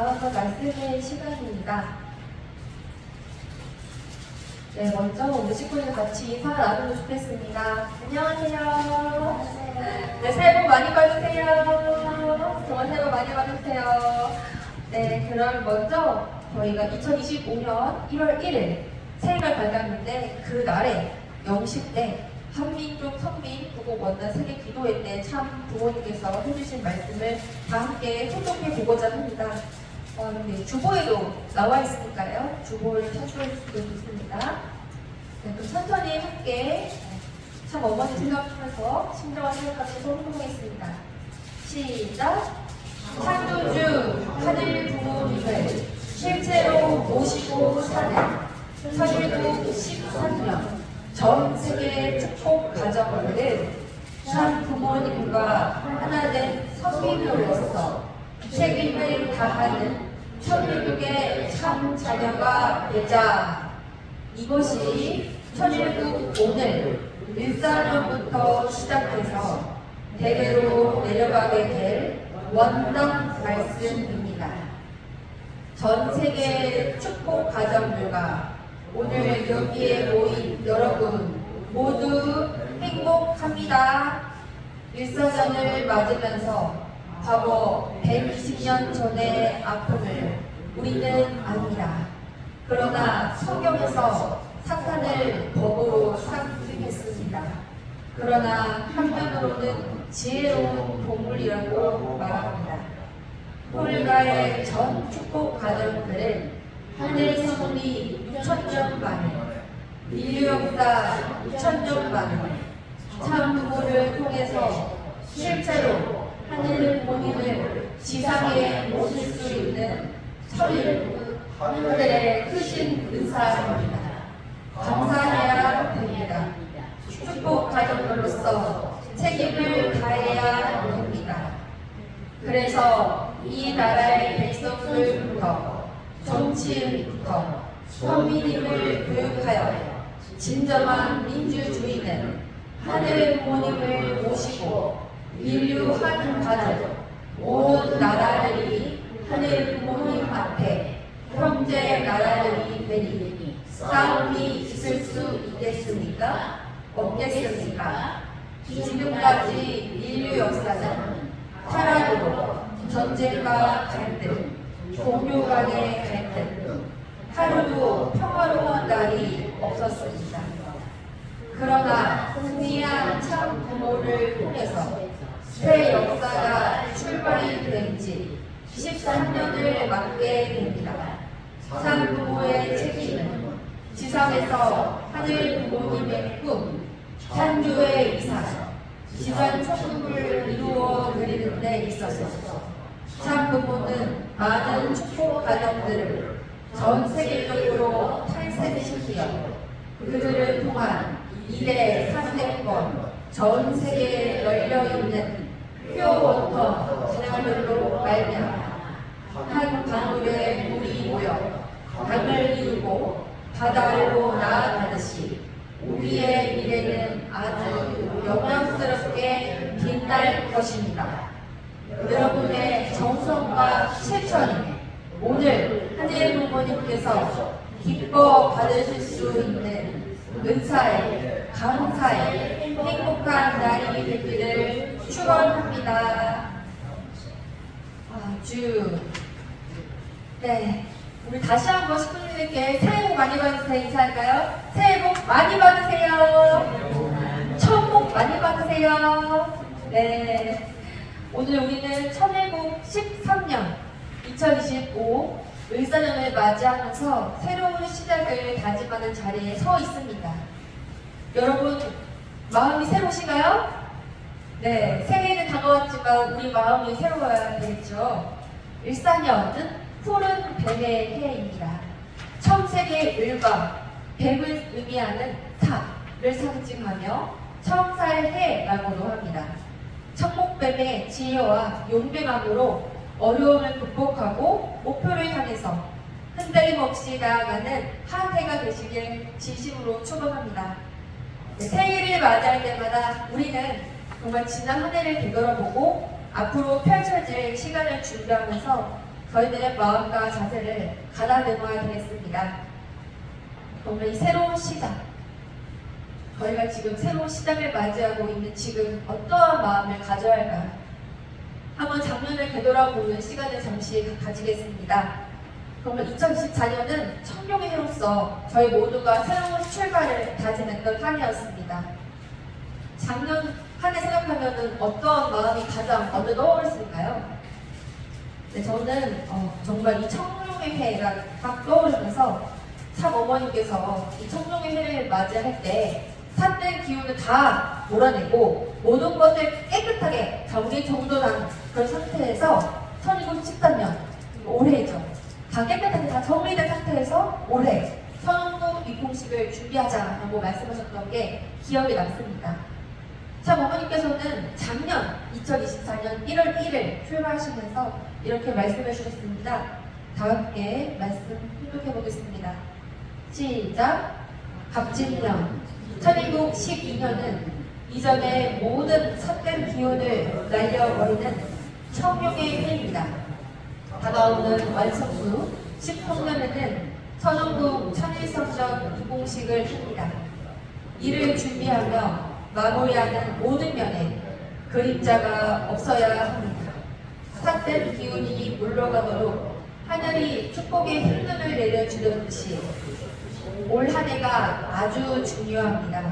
마음과 말씀의 시간입니다. 네, 먼저 우리 식구들 같이 인사 나누고 싶겠습니다. 안녕하세요. 네, 새해 복 많이 받으세요. 정말 새해 복 많이 받으세요. 네, 그럼 먼저 저희가 2025년 1월 1일 새해가 밝았는데 그 날에 0시 때 한민족 선민 부곡 원단 세계 기도회 때 참 부모님께서 해주신 말씀을 다 함께 소독해 보고자 합니다. 근데 주보에도 나와 있으니까요. 주보를 참고해 주시면 좋습니다. 네, 그럼 천천히 함께 참 어머니 생각하면서 신령한 생각하면서 혼동하겠습니다. 시작! 창조주 하늘 부모님을 실제로 모시고 사는 1713년 전 세계 축복 가정들은 참 부모님과 하나된 선민으로서 책임을 다하는 천일국의 참 자녀가 되자. 이것이 천일국 오늘 14년부터 시작해서 대대로 내려가게 될 원당 말씀입니다. 전 세계 축복 가정들과 오늘 여기에 모인 여러분 모두 행복합니다. 일사전을 맞으면서 과거 120년 전의 아픔을 우리는 압니다. 그러나 성경에서 사탄을 법으로 상징했습니다. 그러나 한편으로는 지혜로운 동물이라고 말합니다. 폴가의 전 축복 가정들은 하늘 성리 6천년 만에 인류 역사 6천년 만에 참 부모를 통해서 실제로 하늘 부모님을 지상에 모실 수 있는 천일 하늘의 크신 은사입니다. 감사해야 됩니다. 축복 가정으로서 책임을 다해야 됩니다. 그래서 이 나라의 백성들부터 정치인부터 서민임을 교육하여 진정한 민주주의는 하늘 부모님을 모시고 인류 한 가족 온 나라들이 하늘 부모님 앞에 형제 나라들이 되니 싸움이 있을 수 있겠습니까? 없겠습니까? 지금까지 인류 역사는 타락으로 전쟁과 갈등, 종교 간의 갈등, 하루도 평화로운 날이 없었습니다. 그러나 승리한 참 부모를 통해서 새 역사가 출발이 된 지 13년을 맞게 됩니다. 참 부모의 책임은 지상에서 하늘 부모님의 꿈, 창조의 이상, 지상 천국을 이루어 드리는 데 있어서 참 부모는 많은 축복 가정들을 전 세계적으로 탈세시키어 그들을 통한 2대 3대권 전 세계에 널려있는 퓨어워터 진화별로 말미암아 한 강물에 물이 모여 강을 이루고 바다로 나아가듯이 우리의 미래는 아주 영광스럽게 빛날 것입니다. 여러분의 정성과 실천이 오늘 하늘 부모님께서 기뻐 받으실 수 있는 은사에 감사에 행복한 날이 되기를 축원합니다. 네, 우리 다시 한번 식구님들께 새해 복 많이 받으세요. 인사할까요? 새해 복 많이 받으세요. 천복 많이 받으세요. 네, 오늘 우리는 천일국 13년 2025 을사년을 맞이하면서 새로운 시작을 다짐하는 자리에 서 있습니다. 여러분 마음이 새로우신가요? 네, 새해는 다가왔지만 우리 마음이 새로워야 되겠죠. 을사년은 푸른 뱀의 해입니다. 청색의 을과 뱀을 의미하는 탑을 상징하며 청살해라고도 합니다. 청목뱀의 지혜와 용맹함으로 어려움을 극복하고 목표를 향해서 흔들림 없이 나아가는 한 해가 되시길 진심으로 축원합니다. 네, 새해를 맞이할 때마다 우리는 정말 지난 한 해를 되돌아보고 앞으로 펼쳐질 시간을 준비하면서 저희들의 마음과 자세를 가다듬어야 되겠습니다. 정말 이 새로운 시작, 저희가 지금 새로운 시작을 맞이하고 있는 지금 어떠한 마음을 가져야 할까요? 한번 작년을 되돌아보는 시간을 잠시 가지겠습니다. 정말 2024년은 청룡의 해로서 저희 모두가 새로운 출발을 다짐했던 한 해였습니다. 작년 한 해 생각하면 어떠한 마음이 가장 먼저 떠오르실까요? 네, 저는 정말 이 청룡의 해가 딱 떠오르면서 참 어머니께서 이 청룡의 해를 맞이할 때 삿된 기운을 다 몰아내고 모든 것을 깨끗하게 정리정돈한 그런 상태에서 1913년 올해죠. 다 깨끗하게 다 정리된 상태에서 올해 천운국 입봉식을 준비하자라고 말씀하셨던 게 기억에 남습니다. 참 어머니께서는 작년 2024년 1월 1일 출마하시면서 이렇게 말씀해 주셨습니다. 다 함께 말씀 회독해 보겠습니다. 시작! 갑진년 1212년은 이전의 모든 삿된 기운을 날려버리는 청룡의 해입니다. 다가오는 완성수 13년에는 천운국 천일성전 입봉식을 합니다. 이를 준비하며 마무리하는 모든 면에 그림자가 없어야 합니다. 삿된 기운이 물러가도록 하늘이 축복의 힘눈을 내려주던 듯이 올 한 해가 아주 중요합니다.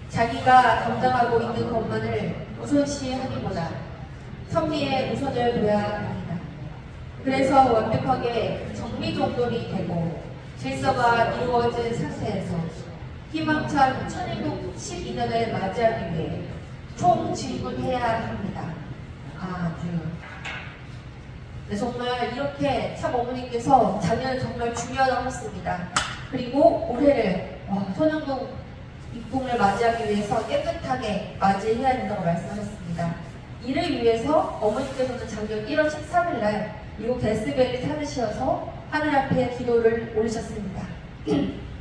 자기가 감당하고 있는 것만을 우선시하기보다 섭리에 우선을 둬야 합니다. 그래서 완벽하게 정리정돈이 되고 질서가 이루어진 상태에서 희망찬 1212년을 맞이하기 위해 총진군해야 합니다. 아주. 네, 정말 이렇게 참 어머니께서 작년에 정말 중요하다고 하셨습니다. 그리고 올해를 천운국 입봉을 맞이하기 위해서 깨끗하게 맞이해야 된다고 말씀하셨습니다. 이를 위해서 어머니께서는 작년 1월 13일 날 미국 데스밸리 찾으셔서 하늘 앞에 기도를 올리셨습니다.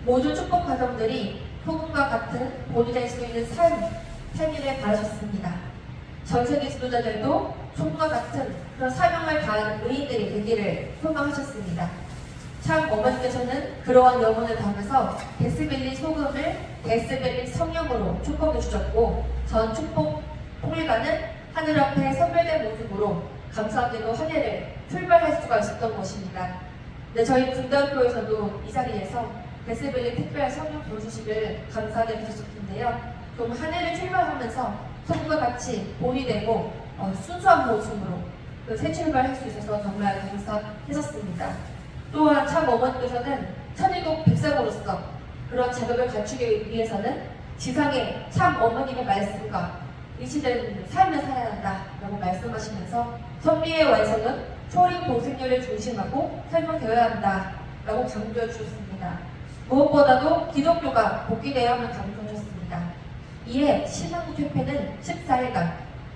모든 축복 가정들이 소금과 같은 본이 될 수 있는 삶을 바라셨습니다. 전 세계 지도자들도 소금과 같은 그런 사명을 다하는 의인들이 되기를 소망하셨습니다. 참 어머니께서는 그러한 영혼을 담아서 데스밸리 소금을 데스밸리 성령으로 축복해 주셨고 전 축복 통일가는 하늘 앞에 선별된 모습으로 감사하게도 한 해를 출발할 수가 있었던 것입니다. 네, 저희 분단교에서도 이 자리에서 데스밸리 특별 성령 도주식을 감사하게 해주셨는데요. 좀 한 해를 출발하면서 소금과 같이 본이 되고 순수한 모습으로 새 출발할 수 있어서 정말 감사했었습니다. 또한 참 어머니께서는 천일국 백성으로서 그런 자격을 갖추기 위해서는 지상에 참 어머님의 말씀과 일치된 삶을 살아야 한다라고 말씀하시면서 섭리의 완성은 초림 동생녀를 중심하고 설명되어야 한다라고 강조해 주셨습니다. 무엇보다도 기독교가 복귀되어야만 강조하셨습니다. 이에 신한국협회는 14일간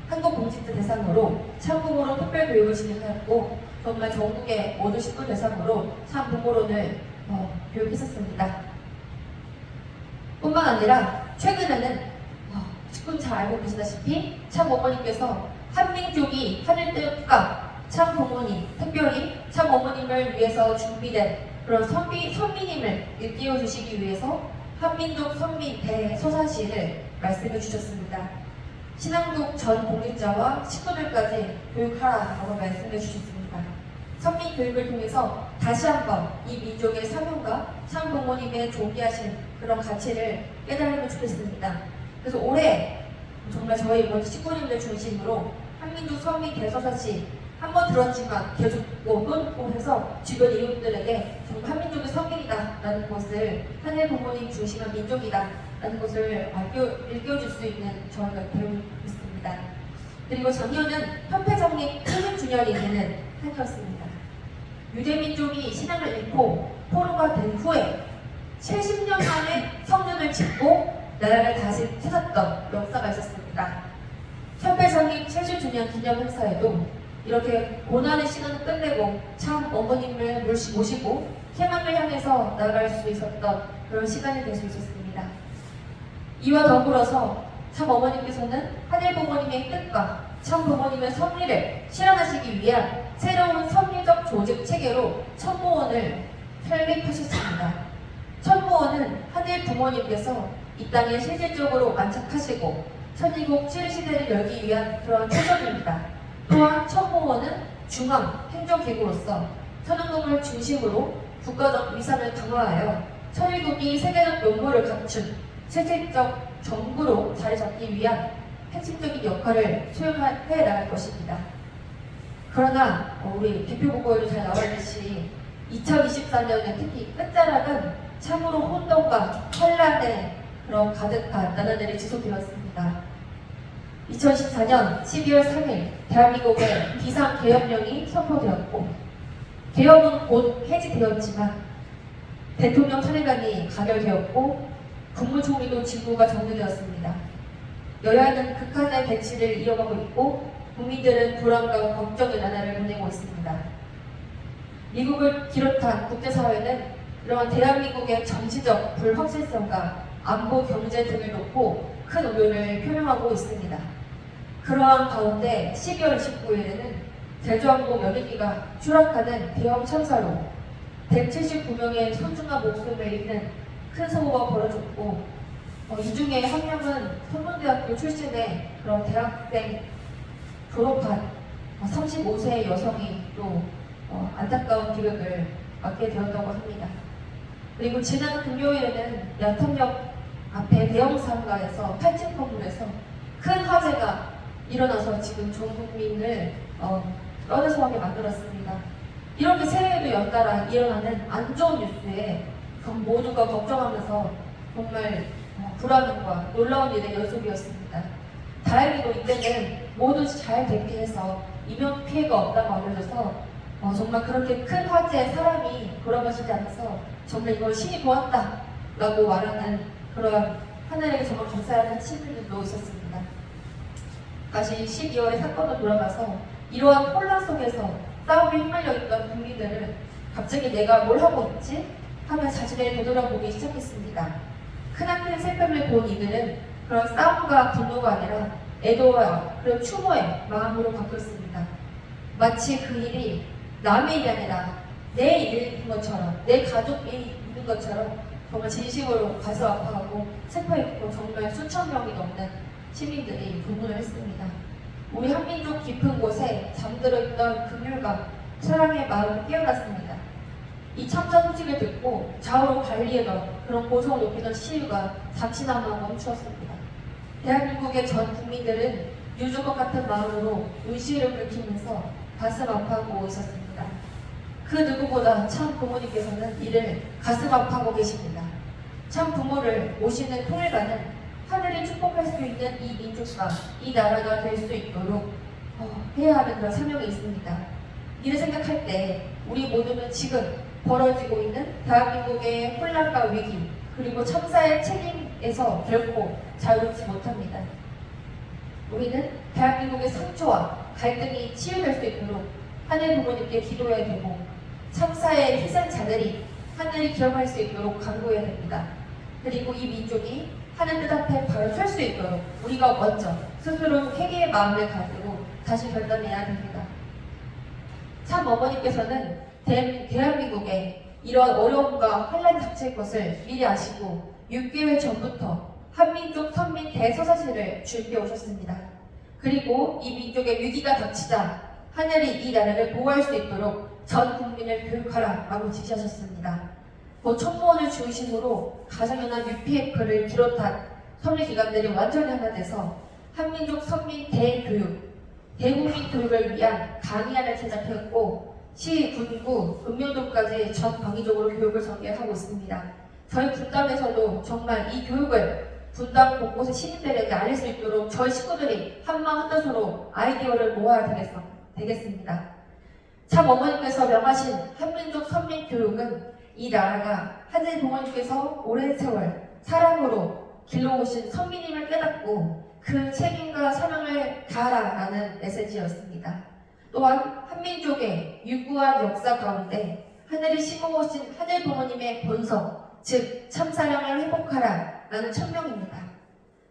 한국공직자 대상으로 참부모론 특별교육을 진행하였고 정말 전국의 모든 식구 대상으로 참부모론을 교육했었습니다. 뿐만 아니라 최근에는 식구는 잘 알고 계시다시피 참 어머니께서 한민족이 하늘 뜻과 참 부모님, 특별히 참 어머님을 위해서 준비된 그런 선비님을 일깨워 주시기 위해서 한민족 선비 대소사시를 말씀해 주셨습니다. 신한국 전 공직자와 식구들까지 교육하라고 말씀해 주셨습니다. 선비 교육을 통해서 다시 한번 이 민족의 사명과 참 부모님의 존귀하신 그런 가치를 깨달으면 좋겠습니다. 그래서 올해 정말 저희 모든 식구님들 중심으로 한민족 선비 대소사시 한번 들었지만 계속 또 해서 주변 이웃들에게 정말 한민족의 성길이다라는 것을 하늘 부모님 중심한 민족이다라는 것을 일깨워줄 수 있는 저희가 배우고 있습니다. 그리고 작년은 협회成立 80주년이 되는 한 해였습니다. 유대민족이 신앙을 잃고 포로가 된 후에 70년 만에 성전을 짓고 나라를 다시 찾았던 역사가 있었습니다. 협회成立 70주년 기념 행사에도 이렇게 고난의 시간을 끝내고 참 어머님을 모시고 희망을 향해서 나아갈 수 있었던 그런 시간이 될 수 있었습니다. 이와 더불어서 참 어머님께서는 하늘 부모님의 뜻과 참 부모님의 섭리를 실현하시기 위한 새로운 섭리적 조직 체계로 천모원을 설립하셨습니다. 천모원은 하늘 부모님께서 이 땅에 실질적으로 안착하시고 천일국 치르시대를 열기 위한 그런 초석입니다. 또한 천모원은 중앙 행정기구로서 천왕국을 중심으로 국가적 위상을 강화하여 천일국이 세계적 면모를 갖춘 실질적 정부로 자리 잡기 위한 핵심적인 역할을 수행해 나갈 것입니다. 그러나 우리 대표보고에도 잘 나와있듯이 2024년에 특히 끝자락은 참으로 혼돈과 혼란에 그런 가득한 나날들이 지속되었습니다. 2014년 12월 3일 대한민국의 비상계엄령이 선포되었고 계엄은 곧 해지되었지만 대통령 탄핵안이 가결되었고 국무총리도 직무가 정리되었습니다. 여야는 극한의 대치를 이어가고 있고 국민들은 불안과 걱정의 나날을 보내고 있습니다. 미국을 비롯한 국제사회는 이러한 대한민국의 정치적 불확실성과 안보 경제 등을 놓고 큰 우려를 표명하고 있습니다. 그러한 가운데 12월 29일에는 제주항공 여객기가 추락하는 대형 참사로 179명의 소중한 목숨을 잃는 큰 사고가 벌어졌고 이 중에 한 명은 성문대학교 출신의 그런 대학생 졸업한 35세의 여성이 또 안타까운 기록을 맞게 되었다고 합니다. 그리고 지난 금요일에는 야탐역 앞에 대형 상가에서 8층 건물에서 큰 화재가 일어나서 지금 전 국민을 떠들썩하게 만들었습니다. 이렇게 새해에도 연달아 일어나는 안 좋은 뉴스에 모두가 걱정하면서 정말 불안함과 놀라운 일의 연속이었습니다. 다행히도 이때는 모두 잘 대피해서 인명 피해가 없다고 알려져서 정말 그렇게 큰 화재에 사람이 돌아가시지 않아서 정말 이걸 신이 보았다 라고 말하는 그런 하늘에게 정말 감사하는 시민들도 있었습니다. 다시 12월의 사건으로 돌아가서 이러한 혼란 속에서 싸움에 휘말려 있던 국민들은 갑자기 내가 뭘 하고 있지? 하며 자신을 되돌아보기 시작했습니다. 크나큰 슬픔을 본 이들은 그런 싸움과 분노가 아니라 애도와 그런 추모의 마음으로 바뀌었습니다. 마치 그 일이 남의 일이 아니라 내 일인 것처럼, 내 가족이 있는 것처럼 정말 진심으로 가슴 아파하고 슬퍼했고 정말 수천 명이 넘는 시민들이 분노를 했습니다. 우리 한민족 깊은 곳에 잠들어 있던 긍휼과 사랑의 마음이 깨어났습니다. 이 참사 소식을 듣고 좌우로 발리에던 그런 고성을 높이던 시위가 잠시나마 멈추었습니다. 대한민국의 전 국민들은 유족과 같은 마음으로 의시를 붉히면서 가슴 아파하고 있었습니다. 그 누구보다 참 부모님께서는 이를 가슴 아파하고 계십니다. 참 부모를 모시는 통일가는 하늘이 축복할 수 있는 이 민족과 이 나라가 될 수 있도록 해야 하는 그런 사명이 있습니다. 이를 생각할 때 우리 모두는 지금 벌어지고 있는 대한민국의 혼란과 위기 그리고 참사의 책임에서 결코 자유롭지 못합니다. 우리는 대한민국의 상처와 갈등이 치유될 수 있도록 하늘 부모님께 기도해야 되고 참사의 희생자들이 하늘이 기억할 수 있도록 간구해야 됩니다. 그리고 이 민족이 하늘 뜻 앞에 바로 설 수 있도록 우리가 먼저 스스로 회개의 마음을 가지고 다시 결단해야 됩니다. 참 어머니께서는 대한민국에 이런 어려움과 혼란이 닥칠 것을 미리 아시고 6개월 전부터 한민족 선민 대서사시를 준비해 오셨습니다. 그리고 이 민족의 위기가 닥치자 하늘이 이 나라를 보호할 수 있도록 전 국민을 교육하라 라고 지시하셨습니다. 곧 천무원을 중심으로 가정연합 UPF를 비롯한 선리기관들이 완전히 하나 돼서 한민족 선민 대교육, 대국민 교육을 위한 강의안을 제작했고 시, 군구, 읍면동까지 전 방위적으로 교육을 전개하고 있습니다. 저희 분당에서도 정말 이 교육을 분당 곳곳의 시민들에게 알릴 수 있도록 저희 식구들이 한마음 한뜻으로 아이디어를 모아야 되겠습니다. 참 어머니께서 명하신 한민족 선민 교육은 이 나라가 하늘 부모님께서 오랜 세월 사랑으로 길러오신 선민임을 깨닫고 그 책임과 사명을 다하라라는 메시지였습니다. 또한 한민족의 유구한 역사 가운데 하늘이 심어오신 하늘 부모님의 본성, 즉 참사랑을 회복하라라는 천명입니다.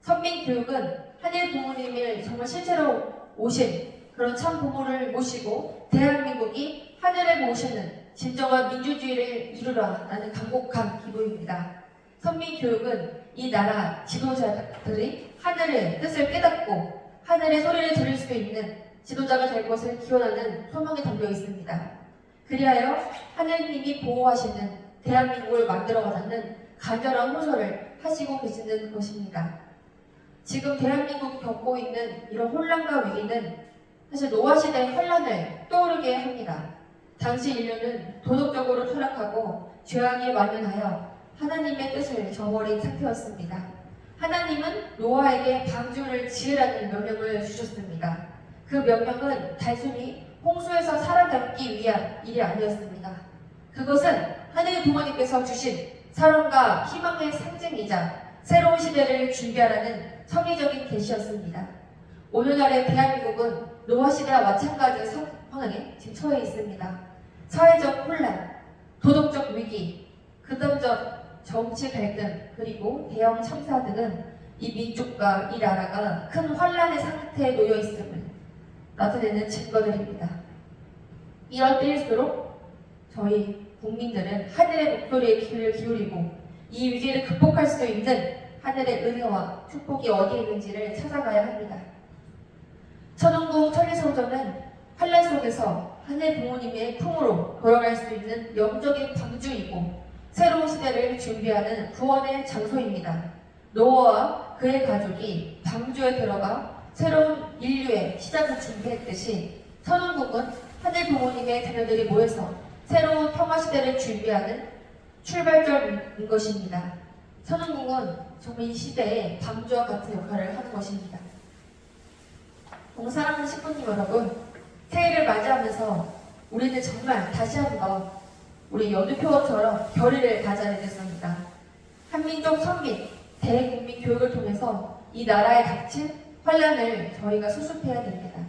선민교육은 하늘 부모님을 정말 실제로 오신 그런 참 부모를 모시고 대한민국이 하늘에 모시는 진정한 민주주의를 이루라라는 간곡한 기도입니다. 선민교육은 이 나라 지도자들이 하늘의 뜻을 깨닫고 하늘의 소리를 들을 수 있는 지도자가 될 것을 기원하는 소망이 담겨 있습니다. 그리하여 하느님이 보호하시는 대한민국을 만들어가자는 간절한 호소를 하시고 계시는 것입니다. 지금 대한민국이 겪고 있는 이런 혼란과 위기는 사실 노아 시대의 혼란을 떠오르게 합니다. 당시 인류는 도덕적으로 타락하고 죄악이 만연하여 하나님의 뜻을 저버린 상태였습니다. 하나님은 노아에게 방주를 지으라는 명령을 주셨습니다. 그 명령은 단순히 홍수에서 살아남기 위한 일이 아니었습니다. 그것은 하느님 부모님께서 주신 사랑과 희망의 상징이자 새로운 시대를 준비하라는 섭리적인 계시였습니다. 오늘날의 대한민국은 노아 시대와 마찬가지 상황에 지금 처해 있습니다. 사회적 혼란, 도덕적 위기, 극단적 정치 갈등, 그리고 대형 참사 등은 이 민족과 이 나라가 큰 혼란의 상태에 놓여 있음을 나타내는 증거들입니다. 이럴 때일수록 저희 국민들은 하늘의 목소리에 귀를 기울이고 이 위기를 극복할 수 있는 하늘의 은혜와 축복이 어디에 있는지를 찾아가야 합니다. 천운국 천리성전은 환란 속에서 하늘 부모님의 품으로 돌아갈 수 있는 영적인 방주이고 새로운 시대를 준비하는 구원의 장소입니다. 노아와 그의 가족이 방주에 들어가 새로운 인류의 시작을 준비했듯이 천운국은 하늘 부모님의 자녀들이 모여서 새로운 평화시대를 준비하는 출발점인 것입니다. 천운국은 정말 이 시대의 방주와 같은 역할을 하는 것입니다. 사랑하는 식구님 여러분, 새해를 맞이하면서 우리는 정말 다시 한번 우리 연두표처럼 결의를 다져야 되겠습니다. 한민족 선민, 대국민 교육을 통해서 이 나라에 닥친 환란을 저희가 수습해야 됩니다.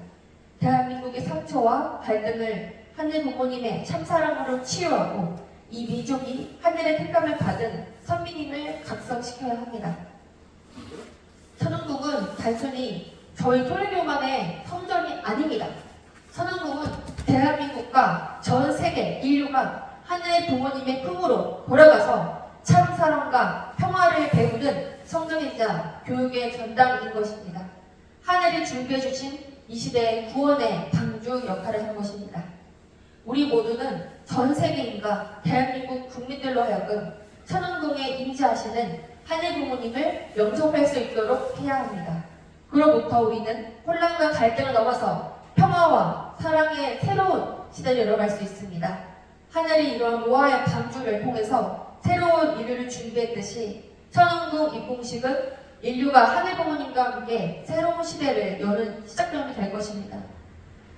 대한민국의 상처와 갈등을 하늘 부모님의 참사랑으로 치유하고 이 민족이 하늘의 택감을 받은 선민임을 각성시켜야 합니다. 천운국은 단순히 저희 토요교만의 성전이 아닙니다. 천운국은 대한민국과 전 세계 인류가 하늘의 부모님의 품으로 돌아가서 참 사랑과 평화를 배우는 성전이자 교육의 전당인 것입니다. 하늘이 준비해 주신 이 시대의 구원의 방주 역할을 하는 것입니다. 우리 모두는 전 세계인과 대한민국 국민들로 하여금 천운궁에 임재하시는 하늘 부모님을 영접할 수 있도록 해야 합니다. 그로부터 우리는 혼란과 갈등을 넘어서 평화와 사랑의 새로운 시대를 열어갈 수 있습니다. 하늘이 이런 노아의 방주를 통해서 새로운 인류를 준비했듯이 천운궁 입궁식은 인류가 하늘 부모님과 함께 새로운 시대를 여는 시작점이 될 것입니다.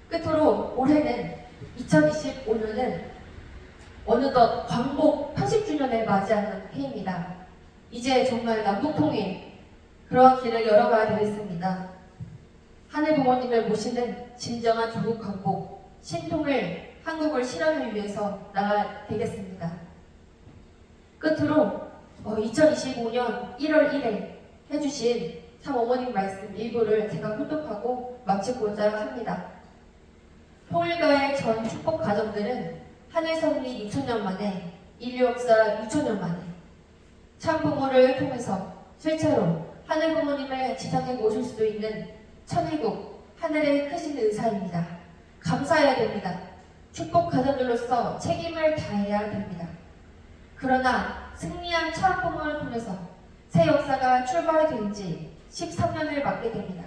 끝으로 올해는 2025년은 어느덧 광복 80주년을 맞이하는 해입니다. 이제 정말 남북통일 그러한 길을 열어가야 되겠습니다. 하늘 부모님을 모시는 진정한 조국 광복, 신통을 한국을 실현을 위해서 나가야 되겠습니다. 끝으로 2025년 1월 1일 해주신 참 어머님 말씀 일부를 제가 혼독하고 마치고자 합니다. 통일가의 전 축복 가정들은 하늘 섭리 6천년 만에, 인류 역사 6천년 만에 참 부모를 통해서 실제로 하늘 부모님을 지상에 모실 수 있는 천일국 하늘의 크신 은사입니다. 감사해야 됩니다. 축복 가정들로서 책임을 다해야 됩니다. 그러나 승리한 참 부모를 통해서 새 역사가 출발이 된 지 13년을 맞게 됩니다.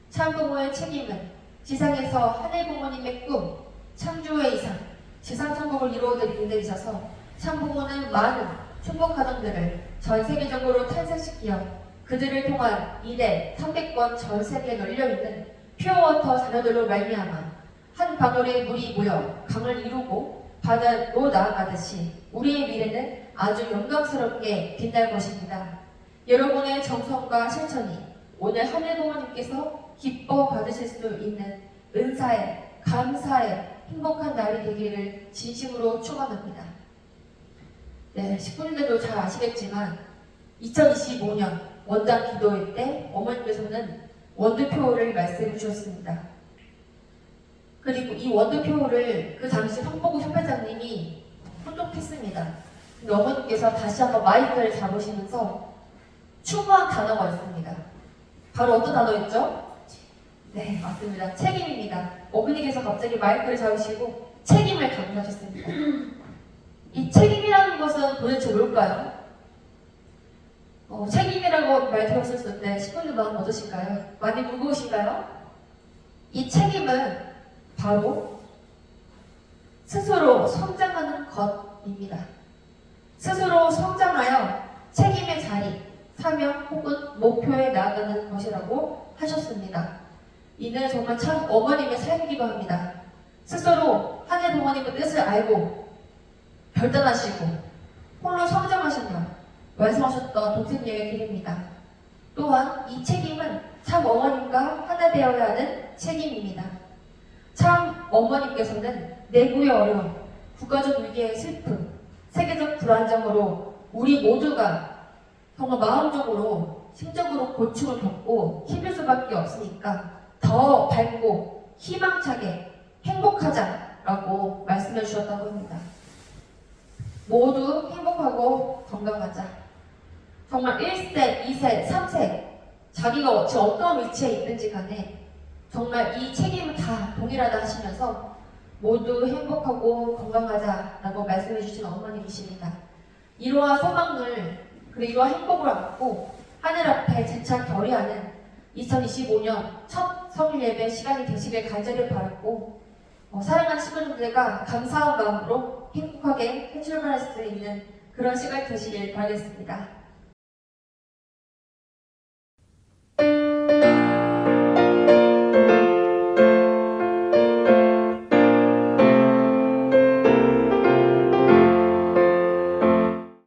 참 부모의 책임은 지상에서 하늘 부모님의 꿈, 창조의 이상, 지상천국을 이루어드리는 데 있어서 참 부모는 많은 축복 가정들을 전 세계적으로 탄생시키어 그들을 통한 이대 300권 전 세계에 널려있는 퓨어워터 자녀들로 말미암아 한 방울의 물이 모여 강을 이루고 바다로 나아가듯이 우리의 미래는 아주 영광스럽게 빛날 것입니다. 여러분의 정성과 실천이 오늘 하늘 부모님께서 기뻐 받으실 수 있는 은사의, 감사의 행복한 날이 되기를 진심으로 축원합니다. 네, 식구님들도 잘 아시겠지만 2025년 원장 기도회 때 어머님께서는 원두표를 말씀해 주셨습니다. 그리고 이 원두표를 그 당시 황보구 협회장님이 혼동했습니다. 근데 어머님께서 다시 한번 마이크를 잡으시면서 추구한 단어가 있습니다. 바로 어떤 단어였죠? 네, 맞습니다. 책임입니다. 어머니께서 갑자기 마이크를 잡으시고 책임을 강조하셨습니다. 이 책임이라는 것은 도대체 뭘까요? 책임이라고 말 들었을 때 신부님 마음 어떠신가요? 많이 무거우신가요? 이 책임은 바로 스스로 성장하는 것입니다. 스스로 성장하여 책임의 자리, 사명 혹은 목표에 나아가는 것이라고 하셨습니다. 이는 정말 참 어머님의 삶이기도 합니다. 스스로 하늘 부모님의 뜻을 알고 결단하시고 홀로 성장하시며 완성하셨던 동생녀의 길입니다. 또한 이 책임은 참 어머님과 하나 되어야 하는 책임입니다. 참 어머님께서는 내부의 어려움, 국가적 위기의 슬픔, 세계적 불안정으로 우리 모두가 정말 마음적으로, 심적으로 고충을 겪고 힘들 수밖에 없으니까 더 밝고 희망차게 행복하자라고 말씀해 주셨다고 합니다. 모두 행복하고 건강하자. 정말 1세, 2세, 3세 자기가 지금 어떤 위치에 있는지 간에 정말 이 책임은 다 동일하다 하시면서 모두 행복하고 건강하자라고 말씀해 주신 어머님이십니다. 이러한 소망을 그리고 이러한 행복을 안고 하늘 앞에 재차 결의하는 2025년 첫 성일 예배 시간이 되시길 간절히 바랐고 사랑하는 신부님들과 감사한 마음으로 행복하게 새 출발할 수 있는 그런 시간이 되시길 바라겠습니다.